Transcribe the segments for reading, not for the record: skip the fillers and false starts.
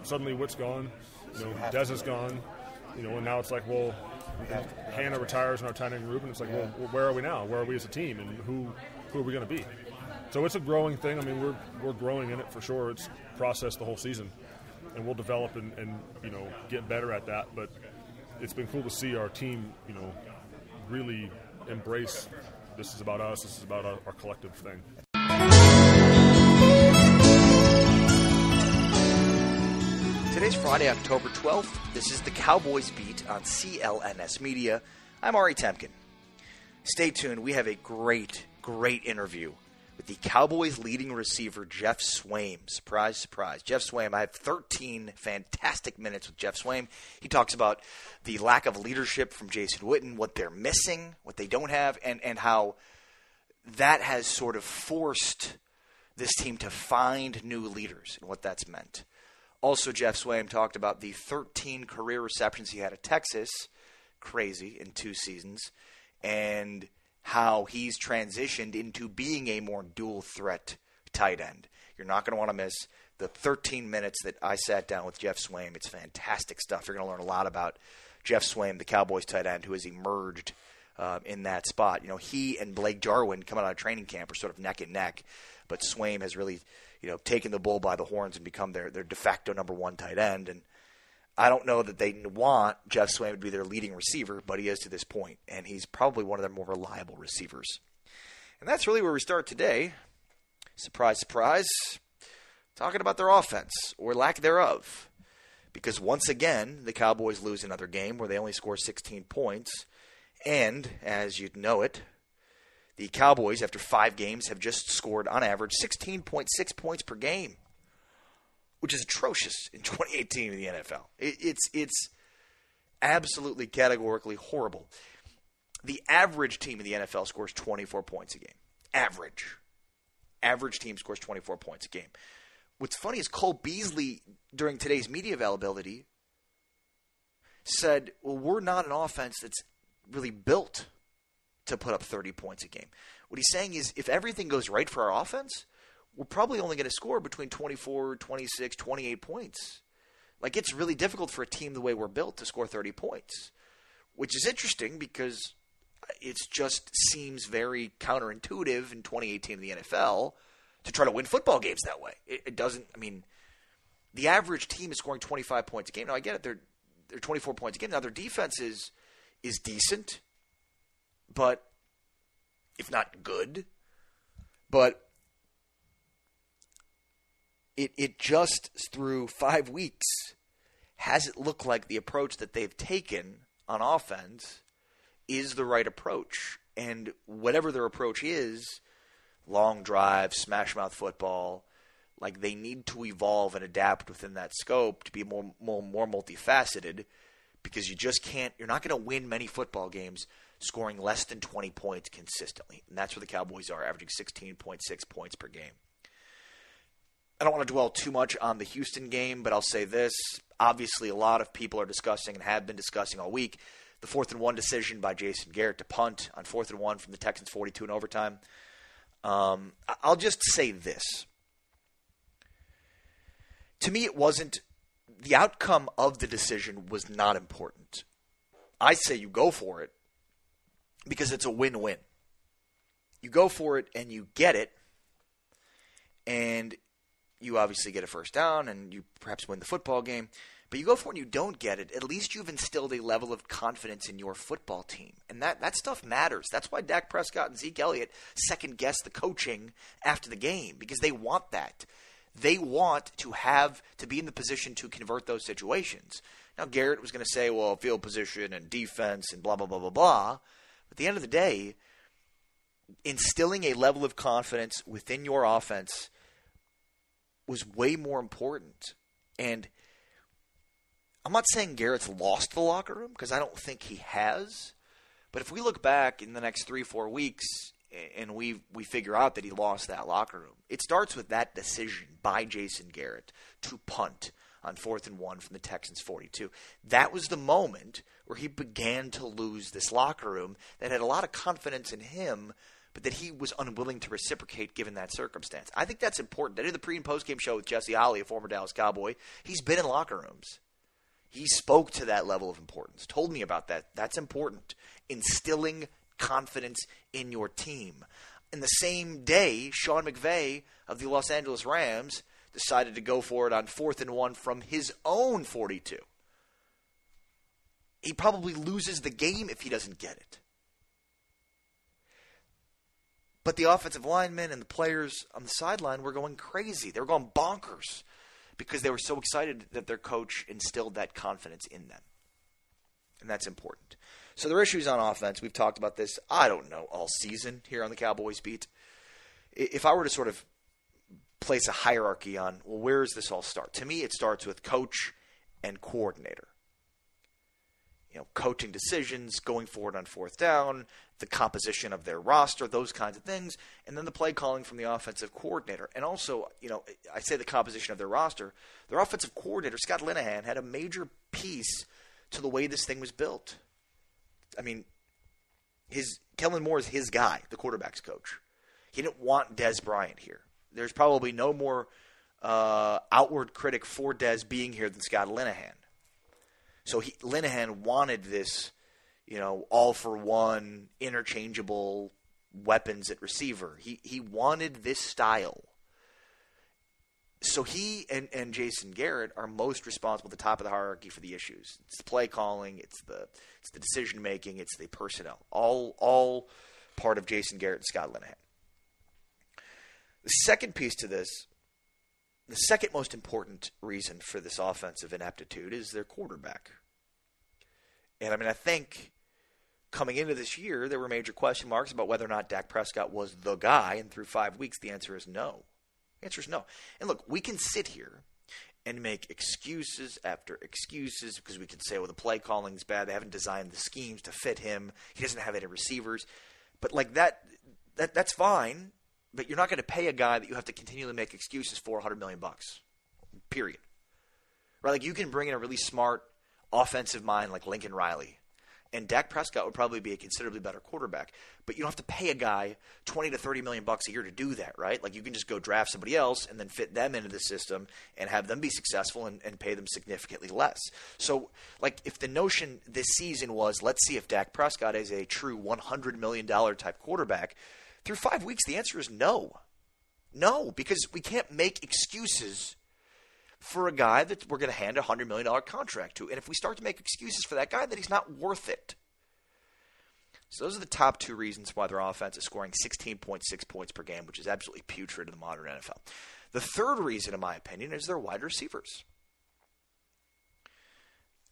suddenly Witt's gone, Dez is gone, and now it's like, well, Hannah retires in our tight end group, and it's like, well, where are we now? Where are we as a team, and who are we going to be? So it's a growing thing. I mean, we're growing in it for sure. It's processed the whole season, and we'll develop and get better at that. But it's been cool to see our team, really embrace this is about us. This is about our collective thing. Today's Friday, October 12th. This is the Cowboys Beat on CLNS Media. I'm Ari Temkin. Stay tuned. We have a great interview with the Cowboys leading receiver, Geoff Swaim. Surprise, surprise. Geoff Swaim. I have 13 fantastic minutes with Geoff Swaim. He talks about the lack of leadership from Jason Witten, what they're missing, what they don't have, and how that has sort of forced this team to find new leaders and what that's meant. Also, Geoff Swaim talked about the 13 career receptions he had at Texas, crazy, in 2 seasons, and how he's transitioned into being a more dual-threat tight end. You're not going to want to miss the 13 minutes that I sat down with Geoff Swaim. It's fantastic stuff. You're going to learn a lot about Geoff Swaim, the Cowboys tight end, who has emerged in that spot. He and Blake Jarwin coming out of training camp are sort of neck and neck, but Swaim has really taken the bull by the horns and become their de facto number 1 tight end. And I don't know that they want Geoff Swaim to be their leading receiver, but he is to this point, and he's probably one of their more reliable receivers. And that's really where we start today. Surprise, surprise. Talking about their offense, or lack thereof. Because once again, the Cowboys lose another game where they only score 16 points. And, as you'd know it, the Cowboys, after 5 games, have just scored, on average, 16.6 points per game, which is atrocious in 2018 in the NFL. It's absolutely categorically horrible. The average team in the NFL scores 24 points a game. Average team scores 24 points a game. What's funny is Cole Beasley, during today's media availability, said, well, we're not an offense that's really built to put up 30 points a game. What he's saying is if everything goes right for our offense, we're probably only going to score between 24, 26, 28 points. Like, it's really difficult for a team the way we're built to score 30 points, which is interesting because it just seems very counterintuitive in 2018 in the NFL to try to win football games that way. It doesn't – I mean, the average team is scoring 25 points a game. Now, I get it. They're 24 points a game. Now, their defense is decent, but if not good. But it just, through 5 weeks, hasn't looked like the approach that they've taken on offense is the right approach. And whatever their approach is, long drive, smash mouth football, like they need to evolve and adapt within that scope to be more multifaceted, because you just can't – you're not going to win many football games scoring less than 20 points consistently. And that's where the Cowboys are, averaging 16.6 points per game. I don't want to dwell too much on the Houston game, but I'll say this. Obviously, a lot of people are discussing and have been discussing all week the 4th and 1 decision by Jason Garrett to punt on 4th and 1 from the Texans' 42 in overtime. I'll just say this. To me, it wasn't – the outcome of the decision was not important. I say you go for it because it's a win-win. You go for it and you get it, and you obviously get a first down and you perhaps win the football game. But you go for it and you don't get it, at least you've instilled a level of confidence in your football team. And that stuff matters. That's why Dak Prescott and Zeke Elliott second-guess the coaching after the game, because they want that. They want to be in the position to convert those situations. Now, Garrett was going to say, well, field position and defense and blah, blah, blah, blah, blah. But at the end of the day, instilling a level of confidence within your offense was way more important. And I'm not saying Garrett's lost the locker room, because I don't think he has. But if we look back in the next 3-4 weeks and we figure out that he lost that locker room, it starts with that decision by Jason Garrett to punt on 4th and 1 from the Texans' 42. That was the moment where he began to lose this locker room that had a lot of confidence in him, but that he was unwilling to reciprocate given that circumstance. I think that's important. I did the pre- and post-game show with Jesse Ollie, a former Dallas Cowboy. He's been in locker rooms. He spoke to that level of importance, told me about that. That's important. Instilling confidence in your team. In the same day, Sean McVay of the Los Angeles Rams decided to go for it on 4th and 1 from his own 42. He probably loses the game if he doesn't get it. But the offensive linemen and the players on the sideline were going crazy. They were going bonkers because they were so excited that their coach instilled that confidence in them. And that's important. So there are issues on offense. We've talked about this, I don't know, all season here on the Cowboys beat. If I were to sort of place a hierarchy on, well, where does this all start? To me, it starts with coach and coordinator. Coaching decisions, going forward on 4th down, the composition of their roster, those kinds of things, and then the play calling from the offensive coordinator. And also, I say the composition of their roster. Their offensive coordinator, Scott Linehan, had a major piece to the way this thing was built. I mean, Kellen Moore is his guy, the quarterback's coach. He didn't want Dez Bryant here. There's probably no more outward critic for Dez being here than Scott Linehan. So Linehan wanted this, all-for-one, interchangeable weapons at receiver. He wanted this style. So he and Jason Garrett are most responsible at the top of the hierarchy for the issues. It's the play calling, it's the decision making, it's the personnel. All part of Jason Garrett and Scott Linehan. The second piece to this, the second most important reason for this offensive ineptitude is their quarterback. And I think coming into this year, there were major question marks about whether or not Dak Prescott was the guy. And through 5 weeks, the answer is no. The answer is no. And look, we can sit here and make excuses after excuses because we can say, well, the play calling's bad. They haven't designed the schemes to fit him. He doesn't have any receivers. But like that's fine. But you're not going to pay a guy that you have to continually make excuses for $100 million. Period. Right? Like you can bring in a really smart offensive mind like Lincoln Riley, and Dak Prescott would probably be a considerably better quarterback. But you don't have to pay a guy $20 to $30 million a year to do that, right? Like you can just go draft somebody else and then fit them into the system and have them be successful and pay them significantly less. So, like if the notion this season was, let's see if Dak Prescott is a true $100 million type quarterback. Through 5 weeks, the answer is no. No, because we can't make excuses for a guy that we're going to hand a $100 million contract to. And if we start to make excuses for that guy, then he's not worth it. So those are the top two reasons why their offense is scoring 16.6 points per game, which is absolutely putrid in the modern NFL. The third reason, in my opinion, is their wide receivers.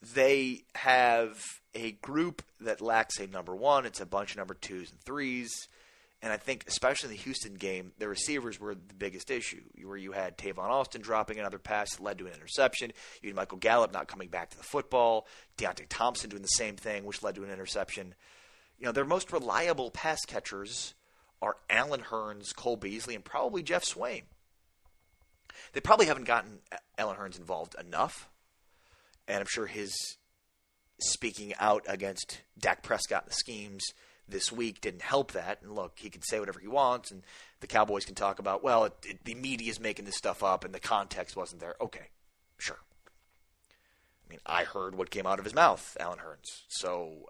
They have a group that lacks a number one. It's a bunch of number twos and threes. And I think, especially in the Houston game, the receivers were the biggest issue, where you had Tavon Austin dropping another pass that led to an interception. You had Michael Gallup not coming back to the football. Deontay Thompson doing the same thing, which led to an interception. Their most reliable pass catchers are Allen Hurns, Cole Beasley, and probably Geoff Swaim. They probably haven't gotten Allen Hurns involved enough. And I'm sure his speaking out against Dak Prescott and the schemes this week didn't help that. And look, he can say whatever he wants, and the Cowboys can talk about, well, the media's making this stuff up, and the context wasn't there. Okay, sure. I heard what came out of his mouth, Allen Hurns. So,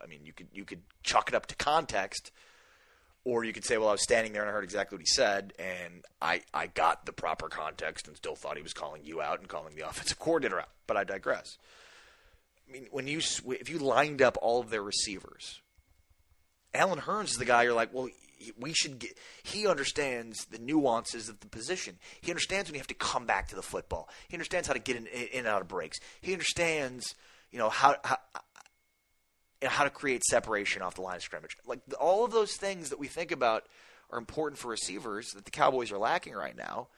you could chalk it up to context, or you could say, well, I was standing there and I heard exactly what he said, and I got the proper context and still thought he was calling you out and calling the offensive coordinator out. But I digress. If you lined up all of their receivers, Allen Hurns is the guy you're like, well, he understands the nuances of the position. He understands when you have to come back to the football. He understands how to get in and out of breaks. He understands, how to create separation off the line of scrimmage. Like all of those things that we think about are important for receivers that the Cowboys are lacking right now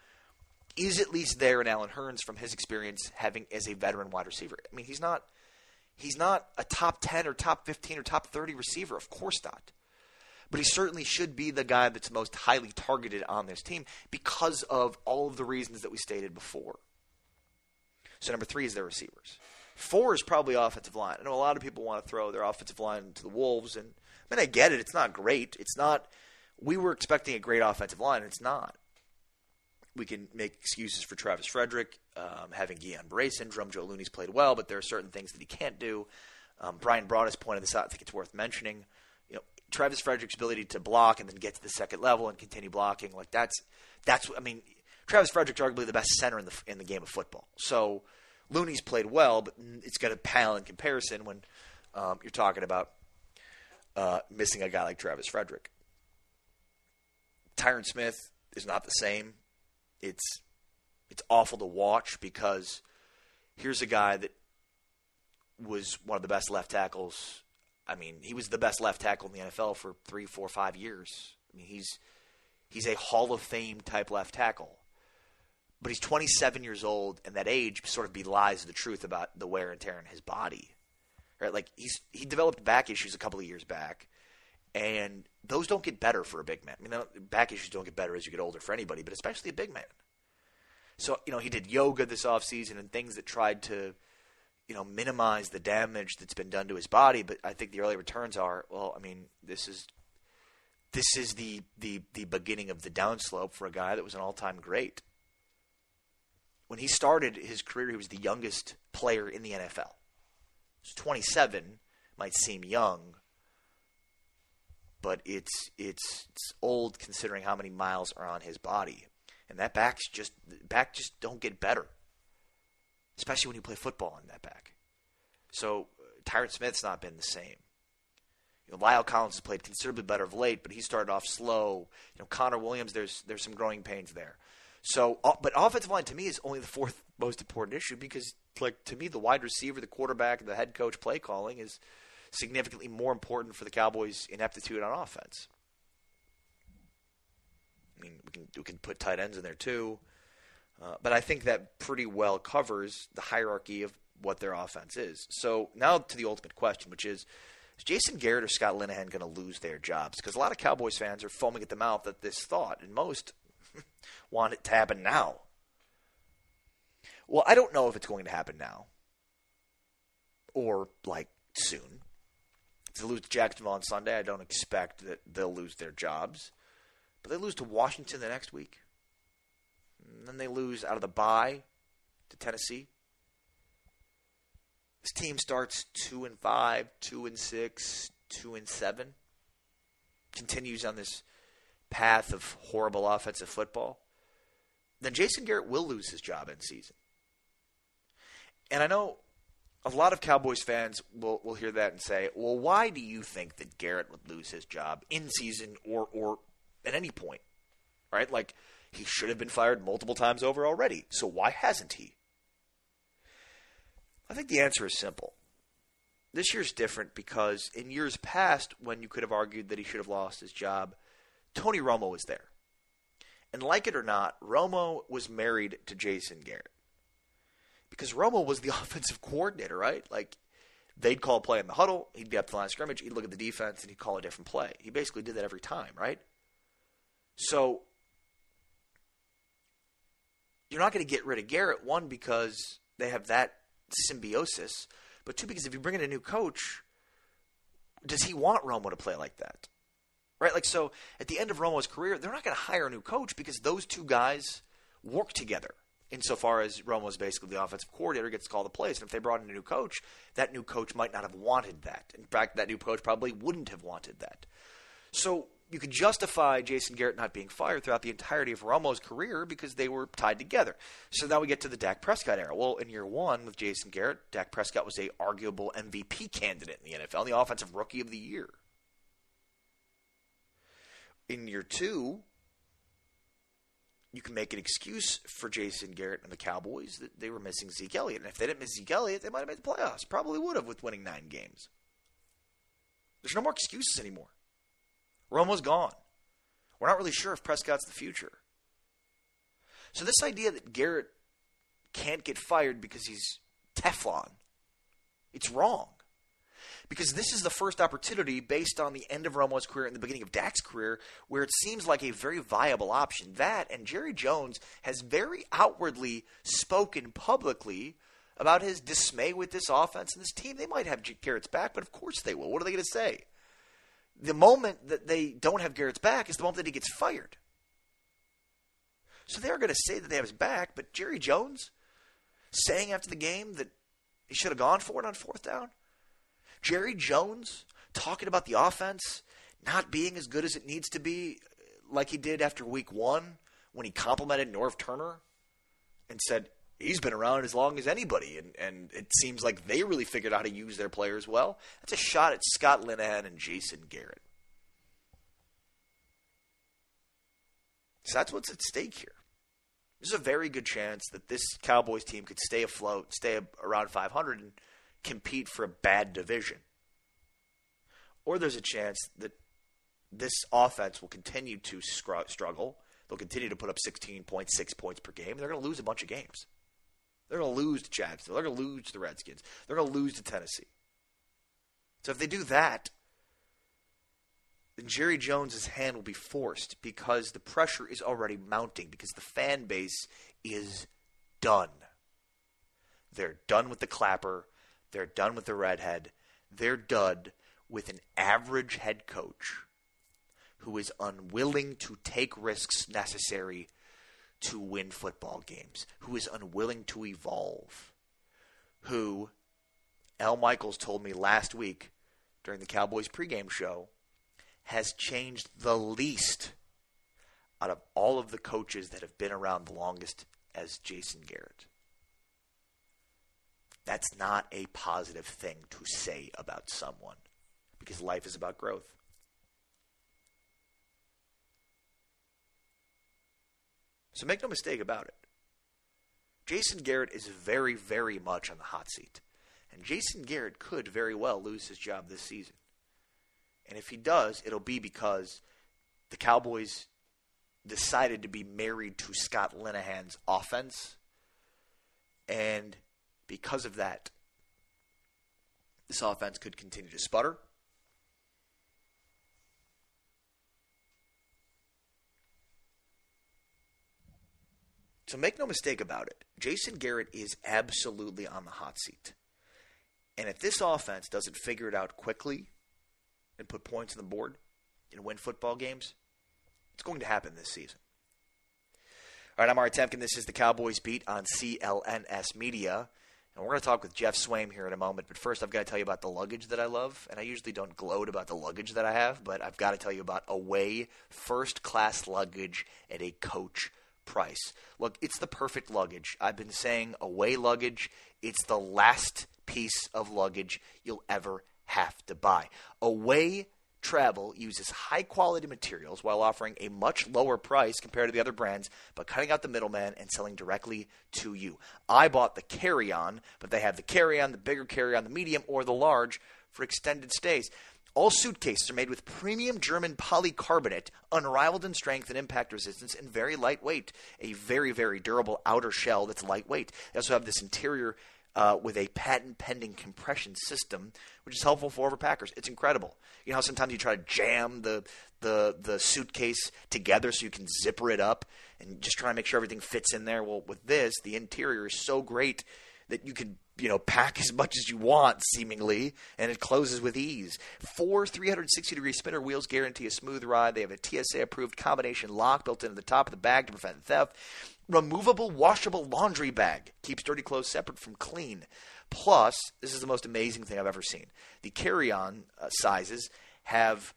is at least there in Allen Hurns from his experience having as a veteran wide receiver. He's not a top 10 or top 15 or top 30 receiver. Of course not. But he certainly should be the guy that's most highly targeted on this team because of all of the reasons that we stated before. So number 3 is their receivers. 4 is probably offensive line. I know a lot of people want to throw their offensive line to the wolves. And I get it. It's not great. It's not we were expecting a great offensive line, and it's not. We can make excuses for Travis Frederick having Guillain-Barré syndrome. Joe Looney's played well, but there are certain things that he can't do. Brian Broaddus pointed this out. I think it's worth mentioning. Travis Frederick's ability to block and then get to the second level and continue blocking, like that's. I mean, Travis Frederick's arguably the best center in the game of football. So Looney's played well, but it's going to pale in comparison when you're talking about missing a guy like Travis Frederick. Tyron Smith is not the same. It's awful to watch because here's a guy that was one of the best left tackles. I mean, he was the best left tackle in the NFL for 3, 4, 5 years. I mean, he's a Hall of Fame type left tackle. But he's 27 years old, and that age sort of belies the truth about the wear and tear in his body. Right? Like he developed back issues a couple of years back, and those don't get better for a big man. I mean, back issues don't get better as you get older for anybody, but especially a big man. So, he did yoga this offseason and things that tried to, minimize the damage that's been done to his body. But I think the early returns are, this is the beginning of the downslope for a guy that was an all-time great. When he started his career, he was the youngest player in the NFL. So 27 might seem young, but it's old considering how many miles are on his body. And that back just don't get better, especially when you play football in that back. So Tyron Smith's not been the same. Lyle Collins has played considerably better of late, but he started off slow. Connor Williams, there's some growing pains there. So, but offensive line to me is only the fourth most important issue because, to me, the wide receiver, the quarterback, the head coach play calling is significantly more important for the Cowboys' ineptitude on offense. I mean, we can put tight ends in there too, but I think that pretty well covers the hierarchy of what their offense is. So now to the ultimate question, which is Jason Garrett or Scott Linehan going to lose their jobs? Because a lot of Cowboys fans are foaming at the mouth at this thought, and most want it to happen now. Well, I don't know if it's going to happen now or soon. If they lose to Jacksonville on Sunday, I don't expect that they'll lose their jobs. But they lose to Washington the next week. And then they lose out of the bye to Tennessee. This team starts 2-5, 2-6, 2-7. Continues on this path of horrible offensive football. Then Jason Garrett will lose his job in season. And I know a lot of Cowboys fans will hear that and say, well, why do you think that Garrett would lose his job in season or at any point, right? He should have been fired multiple times over already, so why hasn't he? I think the answer is simple. This year's different because in years past, when you could have argued that he should have lost his job, Tony Romo was there. And like it or not, Romo was married to Jason Garrett. Because Romo was the offensive coordinator, right? They'd call a play in the huddle, he'd be up to the line of scrimmage, he'd look at the defense, and he'd call a different play. He basically did that every time, right? So, you're not going to get rid of Garrett, one, because they have that symbiosis, but two, because if you bring in a new coach, does he want Romo to play like that? Right? So, at the end of Romo's career, they're not going to hire a new coach because those two guys work together, insofar as Romo's basically the offensive coordinator, gets to call the plays. And if they brought in a new coach, that new coach might not have wanted that. In fact, that new coach probably wouldn't have wanted that. So, you could justify Jason Garrett not being fired throughout the entirety of Romo's career because they were tied together. So now we get to the Dak Prescott era. Well, in year one with Jason Garrett, Dak Prescott was a arguable MVP candidate in the NFL, the offensive rookie of the year. In year two, you can make an excuse for Jason Garrett and the Cowboys that they were missing Zeke Elliott. And if they didn't miss Zeke Elliott, they might have made the playoffs. Probably would have with winning 9 games. There's no more excuses anymore. Romo's gone. We're not really sure if Prescott's the future. So this idea that Garrett can't get fired because he's Teflon, it's wrong. Because this is the first opportunity based on the end of Romo's career and the beginning of Dak's career where it seems like a very viable option. That and Jerry Jones has very outwardly spoken publicly about his dismay with this offense and this team. They might have Garrett's back, but of course they will. What are they going to say? The moment that they don't have Garrett's back is the moment that he gets fired. So they're going to say that they have his back, but Jerry Jones saying after the game that he should have gone for it on fourth down. Jerry Jones talking about the offense not being as good as it needs to be, like he did after week 1 when he complimented Norv Turner and said he's been around as long as anybody, and it seems like they really figured out how to use their players well. That's a shot at Scott Linehan and Jason Garrett. So that's what's at stake here. There's a very good chance that this Cowboys team could stay afloat, stay around 500, and compete for a bad division. Or there's a chance that this offense will continue to struggle. They'll continue to put up 16.6 points per game. They're going to lose a bunch of games. They're going to lose to Jacksonville. They're going to lose to the Redskins. They're going to lose to Tennessee. So if they do that, then Jerry Jones' hand will be forced because the pressure is already mounting, because the fan base is done. They're done with the clapper. They're done with the redhead. They're done with an average head coach who is unwilling to take risks necessary to win football games, who is unwilling to evolve, who Al Michaels told me last week during the Cowboys pregame show has changed the least out of all of the coaches that have been around the longest as Jason Garrett. That's not a positive thing to say about someone because life is about growth. So make no mistake about it. Jason Garrett is very, very much on the hot seat. And Jason Garrett could very well lose his job this season. And if he does, it'll be because the Cowboys decided to be married to Scott Linehan's offense. And because of that, this offense could continue to sputter. So make no mistake about it. Jason Garrett is absolutely on the hot seat. And if this offense doesn't figure it out quickly and put points on the board and win football games, it's going to happen this season. All right, I'm Ari Temkin. This is the Cowboys Beat on CLNS Media. And we're going to talk with Geoff Swaim here in a moment. But first, I've got to tell you about the luggage that I love. And I usually don't gloat about the luggage that I have, but I've got to tell you about Away first-class luggage at a Coach price. Look, it's the perfect luggage. I've been saying Away luggage, it's the last piece of luggage you'll ever have to buy. Away Travel uses high-quality materials while offering a much lower price compared to the other brands, but cutting out the middleman and selling directly to you. I bought the carry-on, but they have the carry-on, the bigger carry-on, the medium, or the large for extended stays. All suitcases are made with premium German polycarbonate, unrivaled in strength and impact resistance, and very lightweight. A very, very durable outer shell that's lightweight. They also have this interior with a patent-pending compression system, which is helpful for overpackers. It's incredible. You know how sometimes you try to jam the suitcase together so you can zipper it up and just try to make sure everything fits in there? Well, with this, the interior is so great that you could, pack as much as you want, seemingly, and it closes with ease. 4 360-degree spinner wheels guarantee a smooth ride. They have a TSA-approved combination lock built into the top of the bag to prevent theft. Removable, washable laundry bag keeps dirty clothes separate from clean. Plus, this is the most amazing thing I've ever seen. The carry-on sizes have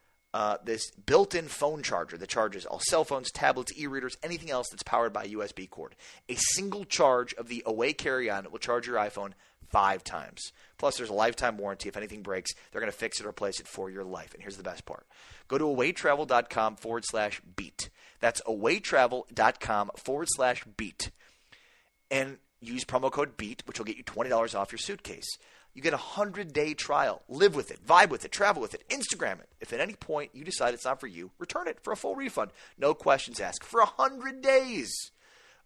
this built-in phone charger that charges all cell phones, tablets, e-readers, anything else that's powered by USB cord. A single charge of the Away carry-on will charge your iPhone 5 times. Plus, there's a lifetime warranty. If anything breaks, they're going to fix it or replace it for your life. And here's the best part. Go to awaytravel.com/beat. That's awaytravel.com/beat. And use promo code BEAT, which will get you $20 off your suitcase. You get a 100-day trial. Live with it, vibe with it, travel with it, Instagram it. If at any point you decide it's not for you, return it for a full refund. No questions asked. For 100 days.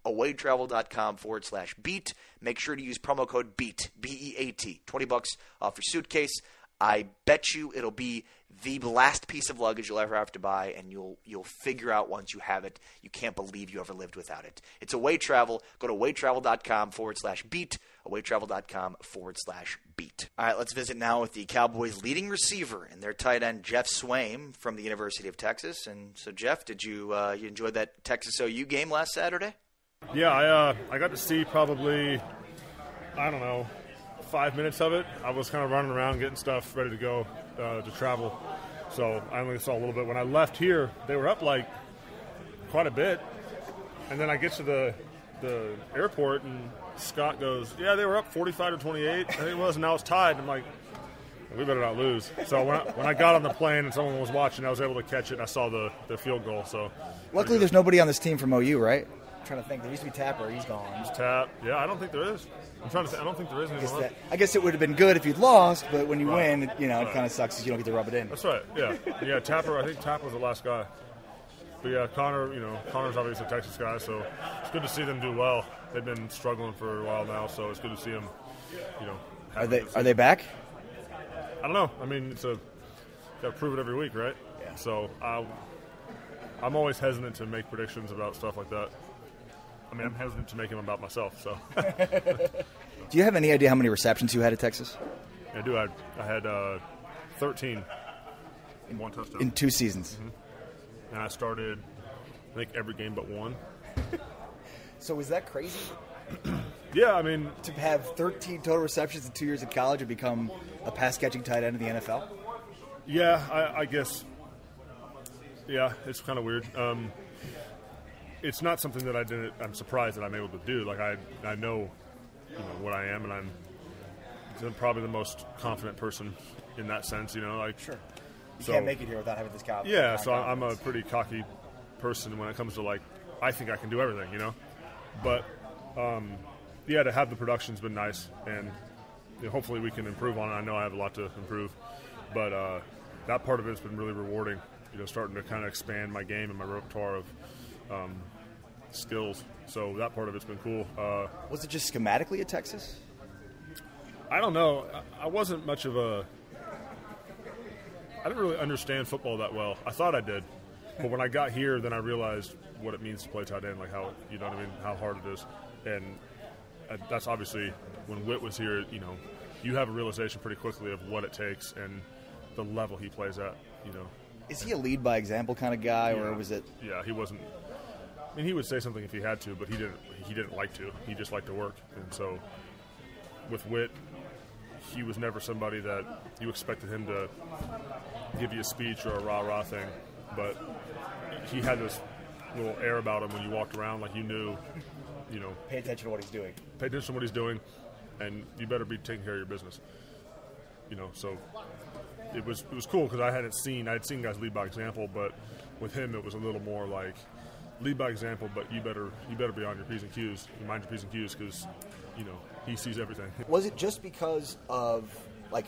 Awaytravel.com/beat. Make sure to use promo code BEAT, B-E-A-T. $20 off your suitcase. I bet you it'll be the last piece of luggage you'll ever have to buy, and you'll figure out once you have it, you can't believe you ever lived without it. It's Away Travel. Go to awaytravel.com/beat, awaytravel.com/beat. All right, let's visit now with the Cowboys' leading receiver and their tight end, Geoff Swaim from the University of Texas. And so, Geoff, did you enjoy that Texas OU game last Saturday? Yeah, I got to see probably, 5 minutes of it. I was kind of running around getting stuff ready to go to travel, so I only saw a little bit. When I left here, they were up like quite a bit, and then I get to the airport and Scott goes, "Yeah, they were up 45-28." I think it was, and now it's tied. I'm like, we better not lose. So when I got on the plane and someone was watching, I was able to catch it. And I saw the field goal. So luckily, there's nobody on this team from OU, right? I'm trying to think. There used to be Tapper. He's gone. It's Tap. Yeah, I don't think there is. I'm trying to say, I don't think there is anymore. I guess it would have been good if you'd lost, but when you win, it kind of sucks because you don't get to rub it in. That's right. Yeah, Tapper. I think Tap was the last guy. But yeah, Connor's obviously a Texas guy, so it's good to see them do well. They've been struggling for a while now, so it's good to see them. Are they back? I don't know. I mean, got to prove it every week, right? Yeah. So I'm always hesitant to make predictions about stuff like that. I mean, I'm hesitant to make them about myself. So. Do you have any idea how many receptions you had at Texas? I do. I had 13 in one touchdown in 2 seasons. Mm-hmm. And I started, I think, every game but one. So is that crazy? Yeah, I mean, to have 13 total receptions in 2 years of college and become a pass-catching tight end in the NFL? Yeah, I guess. Yeah, it's kind of weird. It's not something that I'm surprised that I'm able to do. Like I know, what I am, and I'm probably the most confident person in that sense. Sure. You can't make it here without having this confidence. Yeah, so I'm a pretty cocky person when it comes to I think I can do everything. But to have the production's been nice, and hopefully we can improve on it. I know I have a lot to improve, but that part of it's been really rewarding. Starting to kind of expand my game and my repertoire of skills. So that part of it's been cool. Was it just schematically at Texas? I don't know. I wasn't much of a. I didn't really understand football that well. I thought I did, but when I got here, then I realized what it means to play tight end, like how how hard it is, and that's obviously when Witt was here. You have a realization pretty quickly of what it takes and the level he plays at. Is he a lead by example kind of guy, or was it? Yeah, he wasn't. I mean, he would say something if he had to, but he didn't. He didn't like to. He just liked to work, and so with Witt, he was never somebody that you expected him to give you a speech or a rah-rah thing, but he had this little air about him when you walked around, like you knew, Pay attention to what he's doing. Pay attention to what he's doing, and you better be taking care of your business. So it was cool because I had seen guys lead by example, but with him it was a little more like lead by example, but you better be on your P's and Q's, mind your P's and Q's, because he sees everything. Was it just because of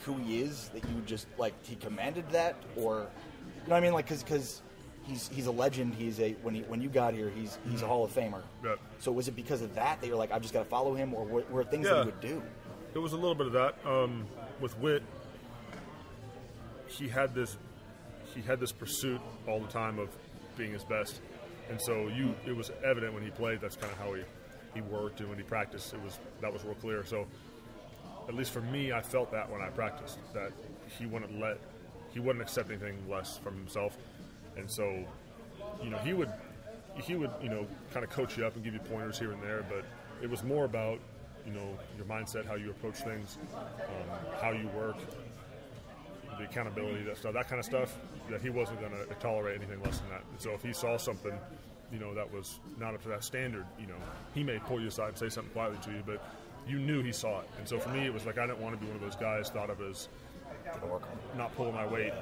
who he is that you just he commanded that, or because he's a legend, when you got here he's a Hall of Famer. Yeah. So was it because of that you're I've just got to follow him, or were things that he would do? It was a little bit of that. With Witt, he had this pursuit all the time of being his best, and so it was evident when he played. That's kind of how he worked, and when he practiced, that was real clear. So at least for me, I felt that when I practiced, that he wouldn't accept anything less from himself, and so he would kind of coach you up and give you pointers here and there, but it was more about your mindset, how you approach things, how you work, the accountability, that kind of stuff, that he wasn't going to tolerate anything less than that. And so if he saw something, that was not up to that standard, he may pull you aside and say something quietly to you, but you knew he saw it. And so for me, it was I didn't want to be one of those guys thought of as not pulling my weight,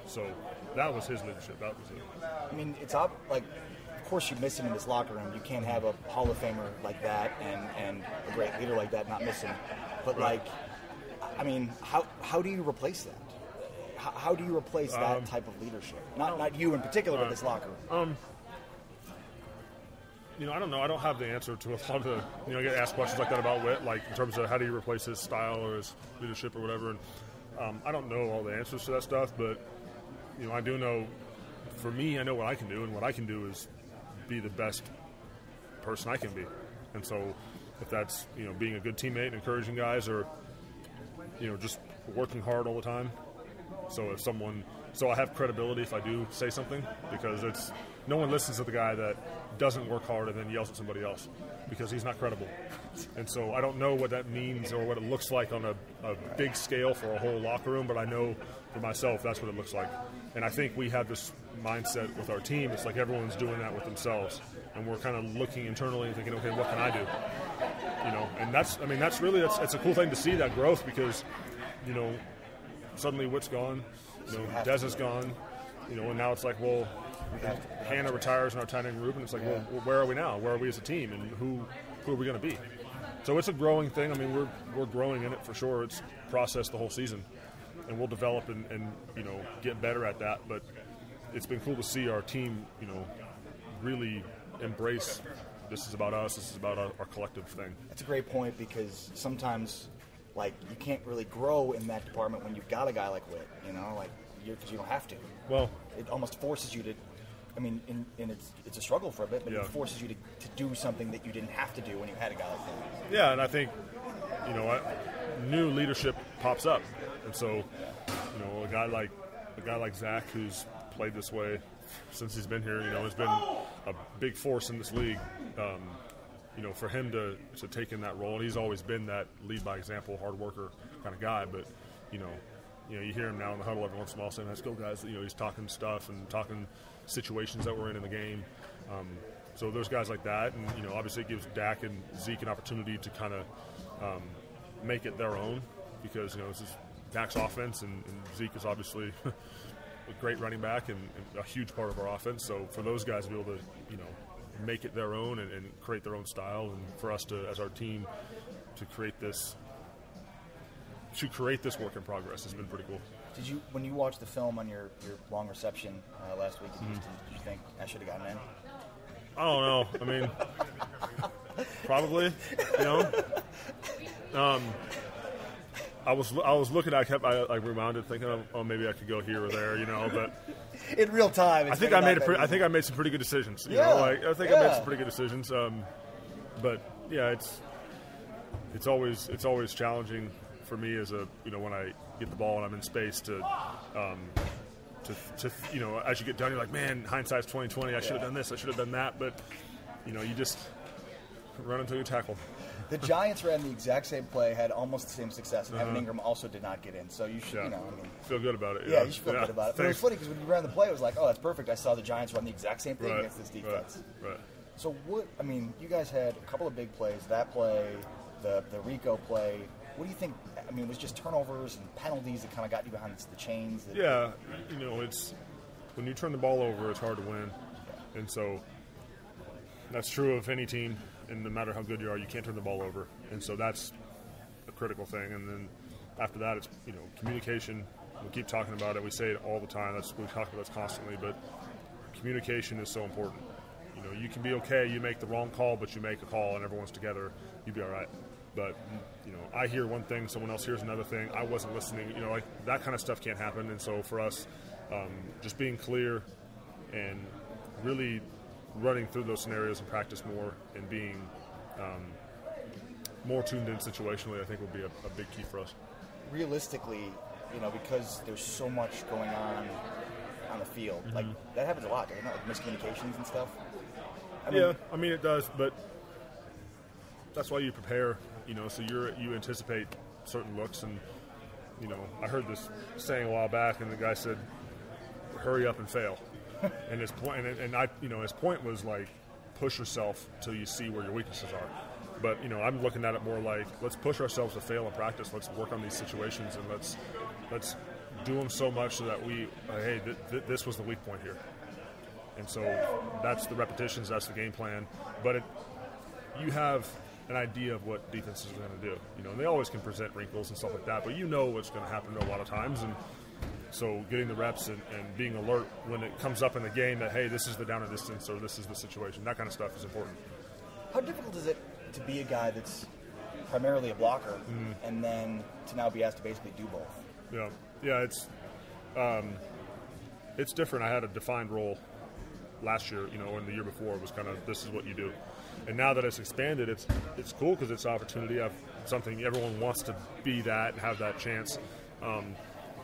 So that was his leadership. That was it. I mean, it's of course you miss him in this locker room. You can't have a Hall of Famer like that and a great leader like that not miss him. But right. How do you replace that? How do you replace that type of leadership? Not you in particular, but this locker room. I don't know. I don't have the answer to a lot of the, I get asked questions like that about Witt, in terms of how do you replace his style or his leadership or whatever. And I don't know all the answers to that stuff, but I do know. For me, I know what I can do, and what I can do is be the best person I can be. And so, if that's being a good teammate, encouraging guys, or just working hard all the time. So I have credibility if I do say something, because no one listens to the guy that doesn't work hard and then yells at somebody else, because he's not credible. And so I don't know what that means or what it looks like on a big scale for a whole locker room, but I know for myself that's what it looks like. And I think we have this mindset with our team. It's like everyone's doing that with themselves, and we're kind of looking internally and thinking, okay, what can I do? And that's a cool thing to see, that growth, because suddenly Witt's gone, Dez is gone, and now it's like, well, Hannah retires in our tight end group, and it's like, well, where are we now? Where are we as a team, and who are we going to be? So it's a growing thing. I mean, we're growing in it for sure. It's processed the whole season, and we'll develop and get better at that. But it's been cool to see our team, really embrace this is about us. This is about our collective thing. That's a great point, because sometimes, you can't really grow in that department when you've got a guy like Witt, because you don't have to. Well, it almost forces you to. I mean, it's a struggle for a bit, but it forces you to do something that you didn't have to do when you had a guy like that. Yeah, and I think, new leadership pops up, and so, a guy like Zach, who's played this way since he's been here, has been a big force in this league. For him to take in that role, and he's always been that lead by example, hard worker kind of guy. But you hear him now in the huddle every once in a while saying, "Let's go, guys." He's talking stuff and talking situations that we're in the game. So there's guys like that, and obviously it gives Dak and Zeke an opportunity to kind of make it their own, because this is Dak's offense, and Zeke is obviously a great running back and a huge part of our offense. So for those guys to be able to make it their own and create their own style, and for us to, as our team, to create this work in progress has been pretty cool. Did you, when you watched the film on your long reception last week in Houston, did you think I should have gotten in? I don't know. I mean, probably. I was looking. I rewounded, thinking, oh, maybe I could go here or there, but in real time. I think I made some pretty good decisions. I think I made some pretty good decisions. But yeah, it's always challenging for me as when I get the ball and I'm in space to as you get done, you're like, man, hindsight's 20/20. I should have done this. I should have done that. But you just run until you're tackled. The Giants ran the exact same play, had almost the same success, and Evan Ingram also did not get in. So you should, feel good about it. Yeah, you should feel good about it. But it was funny, because when you ran the play, it was like, oh, that's perfect. I saw the Giants run the exact same thing against this defense. Right. So you guys had a couple of big plays. That play, the Rico play. What do you think? I mean, it was just turnovers and penalties that kind of got you behind the chains. Yeah, it's when you turn the ball over, it's hard to win, and so that's true of any team. And no matter how good you are, you can't turn the ball over. And so that's a critical thing. And then after that, it's, communication. We keep talking about it. We say it all the time. We talk about this constantly. But communication is so important. You can be okay. You make the wrong call, but you make a call and everyone's together. You'd be all right. But, I hear one thing, someone else hears another thing. I wasn't listening. That kind of stuff can't happen. And so for us, just being clear and really running through those scenarios and practice more and being more tuned in situationally, I think will be a big key for us. Realistically, because there's so much going on the field, that happens a lot, doesn't it? Like miscommunications and stuff. I mean it does, but that's why you prepare. So you anticipate certain looks, and I heard this saying a while back, and the guy said, "Hurry up and fail." And his point, his point was like, push yourself till you see where your weaknesses are. But I'm looking at it more like, let's push ourselves to fail in practice. Let's work on these situations, and let's do them so much so that this was the weak point here. And so that's the repetitions, that's the game plan. But you have an idea of what defenses are going to do. And they always can present wrinkles and stuff like that, but what's going to happen a lot of times. And so getting the reps and being alert when it comes up in the game that, hey, this is the down and distance or this is the situation, that kind of stuff is important. How difficult is it to be a guy that's primarily a blocker and then to now be asked to basically do both? Yeah. It's different. I had a defined role last year, and the year before it was kind of, this is what you do. And now that it's expanded, it's cool because it's an opportunity. I've something everyone wants to be that and have that chance.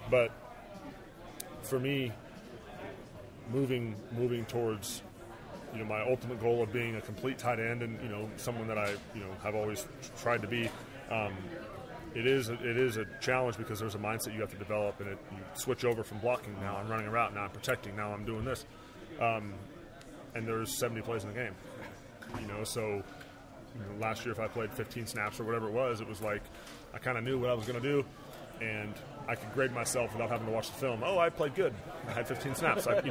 But for me, moving towards my ultimate goal of being a complete tight end and someone that I have always tried to be. It is a challenge because there's a mindset you have to develop, and you switch over from blocking. Now I'm running a route. Now I'm protecting. Now I'm doing this. And there's 70 plays in the game. So last year if I played 15 snaps or whatever it was like I kind of knew what I was going to do, and I could grade myself without having to watch the film. Oh, I played good. I had 15 snaps. But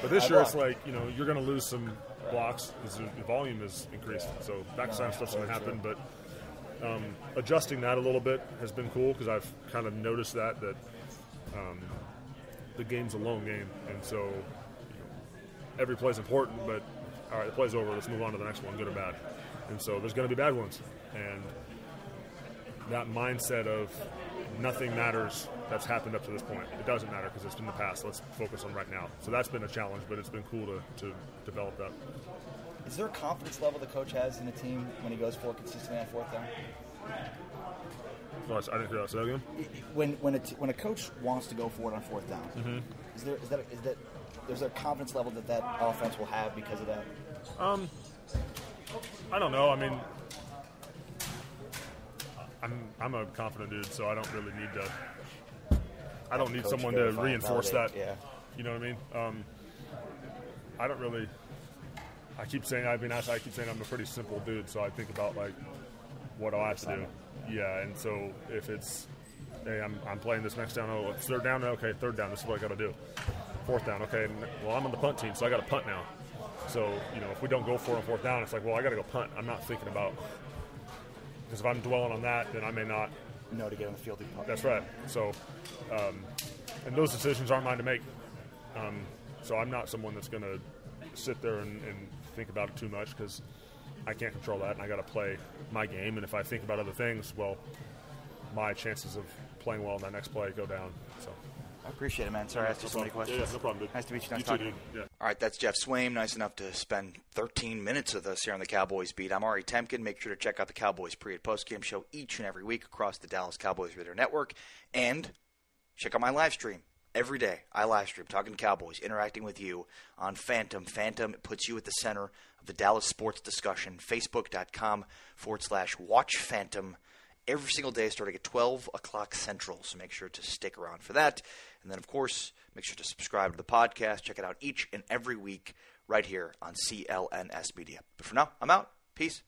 this year it's like you're going to lose some blocks because the volume is increased. So backside stuff's going to happen, but. Adjusting that a little bit has been cool because I've kind of noticed that the game's a long game, and so every play's important. But all right, the play's over. Let's move on to the next one, good or bad. And so there's going to be bad ones, and that mindset of nothing matters that's happened up to this point. It doesn't matter because it's in the past. Let's focus on right now. So that's been a challenge, but it's been cool to develop that. Is there a confidence level the coach has in the team when he goes for it consistently on fourth down? Oh, I didn't hear that. Say that again? When a coach wants to go for it on fourth down, is there a confidence level that offense will have because of that? I don't know. I mean, I'm a confident dude, so I don't really need to. I don't need someone to reinforce that. Yeah. You know what I mean? I don't really. I keep saying I'm a pretty simple dude, so I think about what do I have to do? Yeah, and so if it's, hey, I'm playing this next down. Oh, it's third down. Okay, third down. This is what I got to do. Fourth down. Okay, well I'm on the punt team, so I got to punt now. So if we don't go for it on fourth down, it's like, well, I got to go punt. I'm not thinking about, because if I'm dwelling on that, then I may not know to get on the field and punt. That's right. So, and those decisions aren't mine to make. So I'm not someone that's going to sit there and think about it too much because I can't control that, and I got to play my game. And if I think about other things, well, my chances of playing well in that next play go down. So I appreciate it, man. Sorry I asked you so many questions. Yeah, no problem, dude. Nice to meet you. Nice talking. You too, dude. Yeah. All right, that's Geoff Swaim. Nice enough to spend 13 minutes with us here on the Cowboys Beat. I'm Ari Temkin. Make sure to check out the Cowboys pre- and post-game show each and every week across the Dallas Cowboys Radio Network. And check out my live stream. Every day, I live stream, talking Cowboys, interacting with you on Phantom. Phantom puts you at the center of the Dallas sports discussion. Facebook.com/Watch Phantom every single day starting at 12 o'clock Central. So make sure to stick around for that. And then, of course, make sure to subscribe to the podcast. Check it out each and every week right here on CLNS Media. But for now, I'm out. Peace.